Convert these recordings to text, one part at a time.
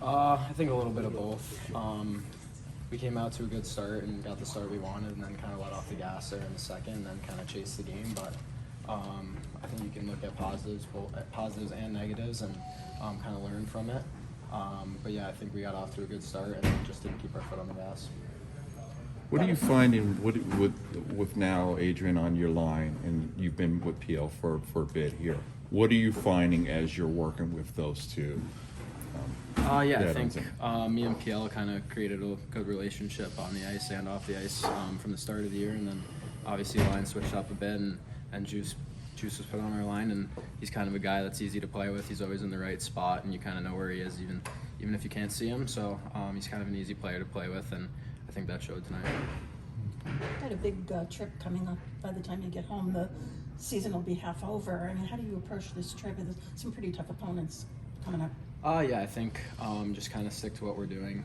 I think a little bit of both. We came out to a good start and got the start we wanted, and then kind of let off the gas there in the second, and then kind of chased the game. But I think you can look at positives and negatives, and kind of learn from it. But yeah, I think we got off to a good start and just didn't keep our foot on the gas. What are you finding with now Adrian on your line, and you've been with PL for a bit here? What are you finding as you're working with those two? I think me and PL kind of created a good relationship on the ice and off the ice from the start of the year, and then obviously the line switched up a bit, and Juice was put on our line, and he's kind of a guy that's easy to play with. He's always in the right spot, and you kind of know where he is even if you can't see him. So he's kind of an easy player to play with, and I think that showed tonight. Got a big trip coming up. By the time you get home, the season will be half over. I mean, how do you approach this trip? There's some pretty tough opponents coming up. Yeah, I think just kind of stick to what we're doing.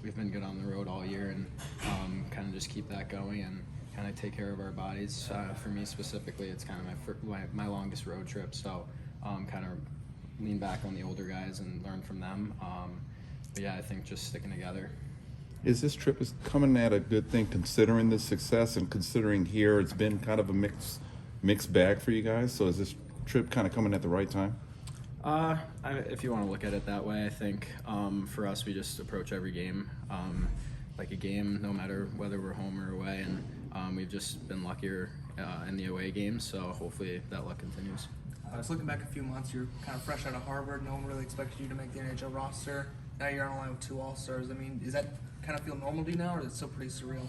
We've been good on the road all year, and kind of just keep that going and kind of take care of our bodies. For me specifically, it's kind of my longest road trip, so kind of lean back on the older guys and learn from them. But yeah, I think just sticking together. Is this trip coming at a good thing, considering the success and considering here it's been kind of a mixed bag for you guys? So is this trip kind of coming at the right time? If you want to look at it that way, I think for us, we just approach every game like a game, no matter whether we're home or away, and we've just been luckier in the away games, so hopefully that luck continues. I was looking back a few months, you're kind of fresh out of Harvard. No one really expected you to make the NHL roster. Now you're on a line with 2 All-Stars. I mean, does that kind of feel normal to you now, or is it still pretty surreal?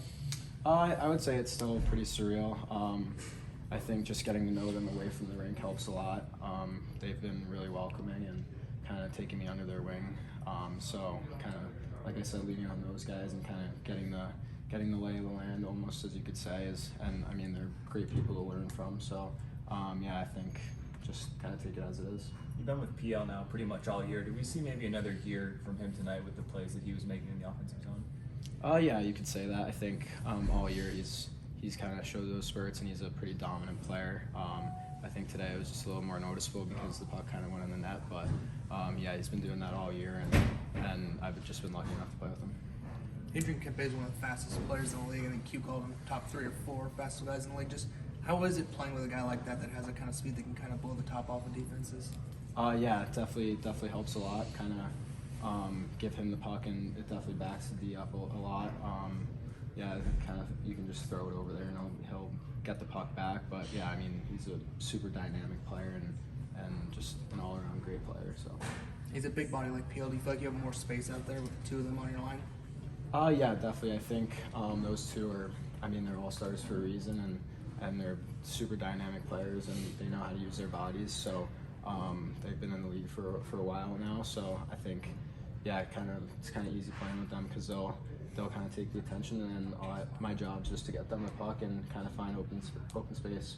I would say it's still pretty surreal. I think just getting to know them away from the rink helps a lot. They've been really welcoming and kind of taking me under their wing. So kind of, like I said, leaning on those guys and kind of getting the lay of the land, almost, as you could say, and I mean, they're great people to learn from. So yeah, I think just kind of take it as it is. You've been with PL now pretty much all year. Do we see maybe another year from him tonight with the plays that he was making in the offensive zone? Yeah, you could say that. I think all year he's kind of showed those spurts, and he's a pretty dominant player. I think today it was just a little more noticeable because the puck kind of went in the net, but yeah, he's been doing that all year, and I've just been lucky enough to play with him. Adrian Kempe is one of the fastest players in the league. I think Q called him top 3 or 4 fastest guys in the league. Just how is it playing with a guy like that has a kind of speed that can kind of blow the top off of defenses? Yeah, it definitely helps a lot. Kind of give him the puck, and it definitely backs the D up a lot. Yeah, kind of you can just throw it over there, and he'll get the puck back. But yeah, I mean, he's a super dynamic player and just an all-around great player. So He's a big body like PL. Do you feel like you have more space out there with the 2 of them on your line? Yeah, definitely. I think those 2 are, I mean, they're all-stars for a reason, and they're super dynamic players, and they know how to use their bodies. So they've been in the league for a while now. So I think, yeah, it's kind of easy playing with them because they'll kind of take the attention, and then my job is just to get them the puck and kind of find open space.